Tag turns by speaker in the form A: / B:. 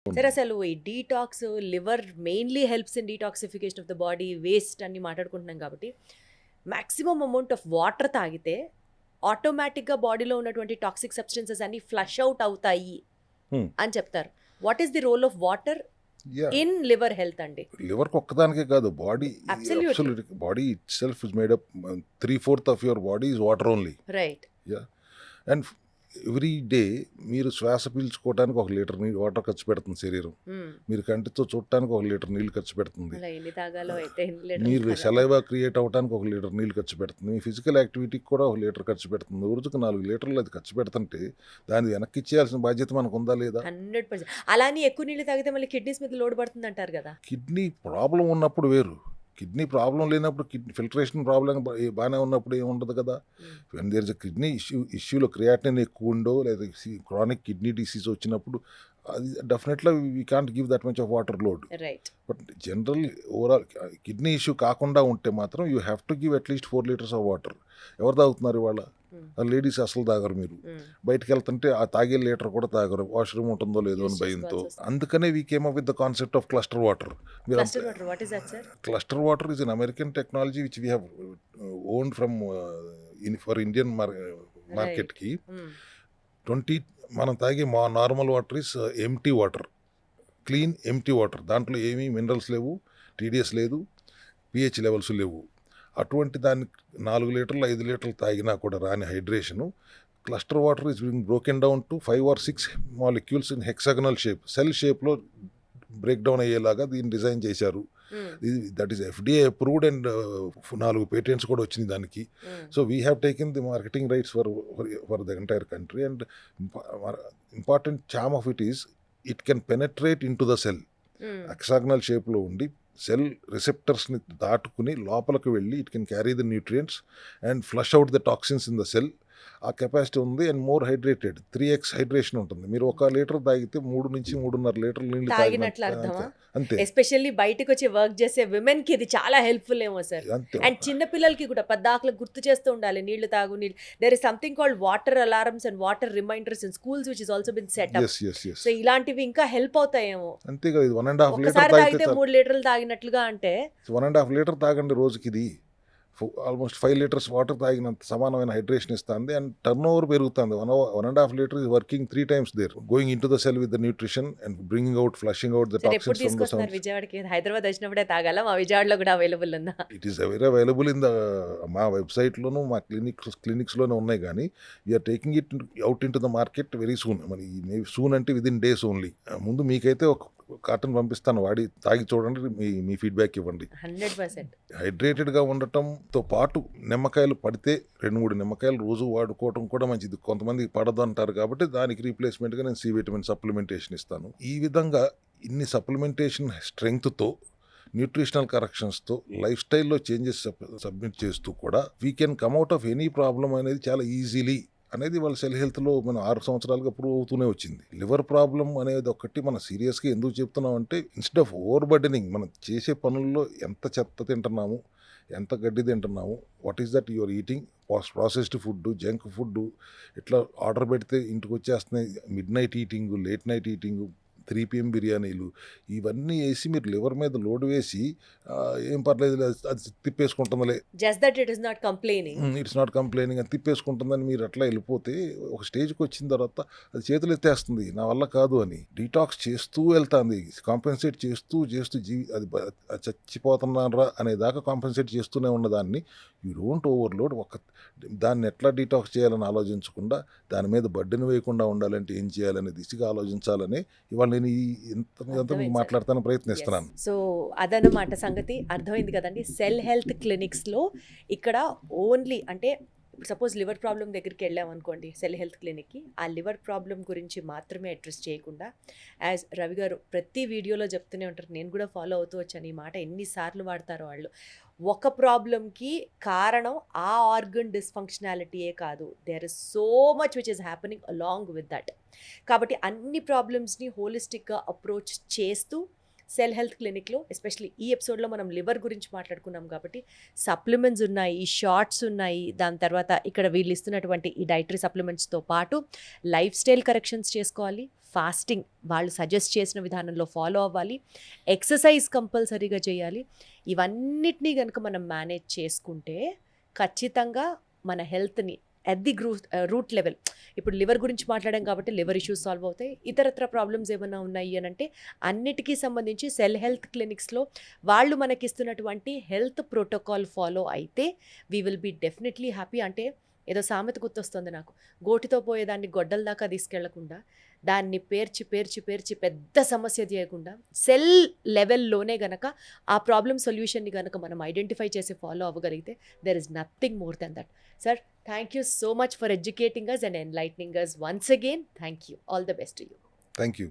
A: సరే అసలు ఈ detox liver mainly helps in detoxification of the body waste అని మాట్లాడుకుంటున్నాం కాబట్టి మ్యాక్సిమం అమౌంట్ ఆఫ్ వాటర్ తాగితే ఆటోమేటిక్గా బాడీలో ఉన్నటువంటి టాక్సిక్ సబ్స్టెన్సెస్ అన్ని ఫ్లష్ అవుట్ అవుతాయి అని చెప్తారు. What is the role of water in liver health అండి?
B: లివర్కి ఒక్కదానికే కాదు, body
A: Absolutely.
B: Body itself is made up 3/4 of your body is water only.
A: Right.
B: And every day మీరు శ్వాస పీల్చుకోవడానికి 1 లీటర్ నీళ్ళు వాటర్ ఖర్చు పెడుతుంది శరీరం. మీరు కంటితో చూడటానికి 1 లీటర్ నీళ్ళు ఖర్చు పెడుతుంది.
A: అలా ఎన్ని తాగాలో అయితే ఎన్ని లీటర్లు
B: మీరు
A: తాగాలో.
B: సెలైవా క్రియేట్ అవ్వడానికి 1 లీటర్ నీళ్ళు ఖర్చు పెడుతుంది. మీ ఫిజికల్ యాక్టివిటీకి కూడా 1 లీటర్ ఖర్చు పెడుతుంది. రోజుకు 4 లీటర్లు అది ఖర్చు పెడుతుంటే దాన్ని వెనక్కి ఇచ్చేయాల్సిన బాధ్యత మనకు ఉందా లేదా?
A: 100%. అలా అని ఎక్కువ నీళ్ళు తాగితే మళ్ళీ కిడ్నీస్ మీద లోడ్ పడుతుంది అంటారు కదా.
B: కిడ్నీ ప్రాబ్లం ఉన్నప్పుడు వేరు, కిడ్నీ ప్రాబ్లం లేనప్పుడు కిడ్నీ ఫిల్టరేషన్ ప్రాబ్లం బాగానే ఉన్నప్పుడు ఏమి ఉండదు కదా. When there is a kidney ఇష్యూలో క్రియాటిన్ ఎక్కువ ఉండో లేదా క్రానిక్ కిడ్నీ డిసీజ్ వచ్చినప్పుడు అది definitely we can't give that much of water load.
A: Right.
B: But general overall kidney issue కాకుండా ఉంటే మాత్రం you have to give at least 4 litres of water. ఎవరు తాగుతున్నారు ఇవాళ? లేడీస్ అసలు తాగరు. మీరు బయటకు వెళ్తుంటే ఆ తాగే లీటర్ కూడా తాగరు, వాష్రూమ్ ఉంటుందో లేదో అని భయంతో. అందుకనే we came up with the concept of cluster water.
A: Cluster water, what is that, sir?
B: Cluster water is an American technology which we have owned from for Indian మార్కెట్కి. 20 మనం తాగే normal water is empty water, clean empty water. దాంట్లో ఏమీ minerals లేవు, TDS లేదు, pH levels లేవు. అటువంటి దాన్ని 4 లీటర్లు 5 లీటర్లు తాగినా కూడా రాని హైడ్రేషను. Cluster water is being broken down to 5 or 6 molecules in hexagonal shape, cell షేప్లో బ్రేక్ డౌన్ అయ్యేలాగా దీన్ని డిజైన్ చేశారు. That is FDA approved and 4 patents కూడా వచ్చినాయి దానికి. So we have taken the marketing rights for the entire country. And important charm of it is it can penetrate in to the cell. Hexagonal షేప్లో ఉండి cell రిసెప్టర్స్ని దాటుకుని లోపలికి వెళ్ళి it can carry the nutrients and flush out the toxins in the cell. ఆ capacity ఉంది. And more hydrated, 3x hydration ఉంటుంది. మీరు 1 litre తాగితే 3 నుంచి 3.5 లీటర్లు నీళ్ళు
A: తాగినట్లు అర్థమా?
B: అంతే.
A: ఎస్పెషల్లీ బయటకు వచ్చి వర్క్ చేసే విమెన్ కి ఇది చాలా హెల్ప్ఫుల్ ఏమో సార్. అండ్ చిన్న పిల్లలకి కూడా పద్దాకలకు గుర్తు చేస్తూ ఉండాలి, నీళ్లు తాగు నీళ్ళు. There is something called water alarms and water reminders in schools which is also been set up. So ఇలాంటివి ఇంకా హెల్ప్ అవుతాయేమో.
B: అంతే కదా. ఇది 1.5
A: ఒకసారి
B: లీటర్
A: తాగితే 3 లీటర్లు తాగినట్లుగా అంటే
B: 1.5 లీటర్ తాగండి రోజుకి. ఇది ఆల్మోస్ట్ 5 లీటర్స్ వాటర్ తాగినంత సమానమైన హైడ్రేషన్ ఇస్తుంది. అండ్ టర్న్ ఓవర్ పెరుగుతుంది. 1.5 litre is working 3 times there, going in to the cell with the nutrition and bringing out, flushing out the
A: ఎప్పుడు
B: టాక్సిన్స్ ఫ్రమ్ ద
A: తీసుకొస్తున్నారు
B: సెల్స్.
A: విజయవాడకి? హైదరాబాద్ వచ్చినప్పుడే తాగాల? మా విజయవాడలో కూడా అవైలబుల్ ఉందా?
B: It is very available in the మా వెబ్సైట్లోను మా క్లినిక్స్లోనే ఉన్నాయి. కానీ we're taking it out in to the market very soon. మరి మేబీ సూన్ అంటే విదిన్ డేస్ ఓన్లీ. ముందు మీకైతే ఒక కార్టన్ పంపిస్తాను, వాడి తాగి చూడండి, మీ ఫీడ్బ్యాక్ ఇవ్వండి.
A: 100%.
B: హైడ్రేటెడ్గా ఉండటంతో పాటు నిమ్మకాయలు పడితే 2-3 నిమ్మకాయలు రోజు వాడుకోవటం కూడా మంచిది. కొంతమంది పడదు అంటారు కాబట్టి దానికి రీప్లేస్మెంట్గా నేను సి విటమిన్ సప్లిమెంటేషన్ ఇస్తాను. ఈ విధంగా ఇన్ని సప్లిమెంటేషన్ స్ట్రెంగ్త్తో, న్యూట్రిషనల్ కరెక్షన్స్తో, లైఫ్ స్టైల్లో చేంజెస్ సబ్మిట్ చేస్తూ కూడా we can come out of any problem అనేది చాలా ఈజీలీ అనేది వాళ్ళ సెల్ హెల్త్లో మనం 6 సంవత్సరాలుగా ప్రూవ్ అవుతూనే వచ్చింది. లివర్ ప్రాబ్లం అనేది ఒకటి మనం సీరియస్గా ఎందుకు చెప్తున్నాం అంటే, ఇన్స్టెడ్ ఆఫ్ ఓవర్ బర్డెనింగ్, మనం చేసే పనుల్లో ఎంత చెత్త తింటున్నాము, ఎంత గడ్డి తింటున్నాము, what is that your eating, processed food, junk food, ఇట్లా ఆర్డర్ పెడితే ఇంటికి వచ్చేస్తున్నాయి, mid night eating, late night eating, 3 PM బిర్యానీలు, ఇవన్నీ వేసి మీరు లివర్ మీద లోడ్ వేసి ఏం పర్లేదు అది తిప్పేసుకుంటుందిలే,
A: just that it is not complaining,
B: it's not complaining అని తిప్పేసుకుంటుందని మీరు అట్లా వెళ్ళిపోతే ఒక స్టేజ్కి వచ్చిన తర్వాత అది చేతులు ఎత్తేస్తుంది, నా వల్ల కాదు అని. డీటాక్స్ చేస్తూ వెళ్తుంది, కాంపెన్సేట్ చేస్తూ అది చచ్చిపోతున్నారా అనేదాకా కాంపెన్సేట్ చేస్తూనే ఉన్నదాన్ని యూ డోంట్ ఓవర్లోడ్. దాన్ని ఎట్లా డీటాక్స్ చేయాలని ఆలోచించకుండా, దాని మీద బడ్డెను వేయకుండా ఉండాలంటే ఏం చేయాలనే దిశగా ఆలోచించాలని ఇవాళ నేను ఇంత మాట్లాడతాను ప్రయత్నిస్తున్నాను.
A: సో అదనమాట సంగతి. అర్థమైంది కదండి. సెల్ హెల్త్ క్లినిక్స్లో ఇక్కడ ఓన్లీ అంటే సపోజ్ లివర్ ప్రాబ్లం దగ్గరికి వెళ్ళామనుకోండి సెల్ హెల్త్ క్లినిక్కి, ఆ లివర్ ప్రాబ్లం గురించి మాత్రమే అడ్రస్ చేయకుండా, యాజ్ రవి గారు ప్రతి వీడియోలో చెప్తూనే ఉంటారు, నేను కూడా ఫాలో అవుతూ వచ్చాను ఈ మాట, ఎన్నిసార్లు వాడతారో వాళ్ళు. ఒక ప్రాబ్లంకి కారణం ఆ ఆర్గన్ డిస్ఫంక్షనాలిటీయే కాదు, there is so much which is happening along with that. కాబట్టి అన్ని ప్రాబ్లమ్స్ని హోలిస్టిక్గా అప్రోచ్ చేస్తూ సెల్ హెల్త్ క్లినిక్లో ఎస్పెషల్లీ ఈ ఎపిసోడ్లో మనం లివర్ గురించి మాట్లాడుకున్నాం కాబట్టి సప్లిమెంట్స్ ఉన్నాయి, షార్ట్స్ ఉన్నాయి, దాని తర్వాత ఇక్కడ వీళ్ళు ఇస్తున్నటువంటి ఈ డైటరీ సప్లిమెంట్స్తో పాటు లైఫ్ స్టైల్ కరెక్షన్స్ చేసుకోవాలి, ఫాస్టింగ్ వాళ్ళు సజెస్ట్ చేసిన విధానంలో ఫాలో అవ్వాలి, ఎక్సర్సైజ్ కంపల్సరీగా చేయాలి. ఇవన్నిటినీ కనుక మనం మేనేజ్ చేసుకుంటే ఖచ్చితంగా మన హెల్త్ని అట్ ది రూట్ లెవెల్, ఇప్పుడు లివర్ గురించి మాట్లాడాం కాబట్టి లివర్ ఇష్యూస్ సాల్వ్ అవుతాయి. ఇతరత్ర ప్రాబ్లమ్స్ ఏమైనా ఉన్నాయి అని అంటే అన్నిటికీ సంబంధించి సెల్ హెల్త్ క్లినిక్స్లో వాళ్ళు మనకిస్తున్నటువంటి హెల్త్ ప్రోటోకాల్ ఫాలో అయితే we will be definitely happy. అంటే ఏదో సామెత గుర్తొస్తుంది నాకు, గోటితో పోయేదాన్ని గొడ్డల దాకా తీసుకెళ్లకుండా దాన్ని పేర్చి పేర్చి పేర్చి పెద్ద సమస్య చేయకుండా సెల్ లెవెల్లోనే గనక ఆ ప్రాబ్లమ్ సొల్యూషన్ని గనక మనం ఐడెంటిఫై చేసి ఫాలో అవ్వగలిగితే there is nothing more than that. Sir, thank you so much for educating us and enlightening us once again. Thank you. All the best to you.
B: Thank you.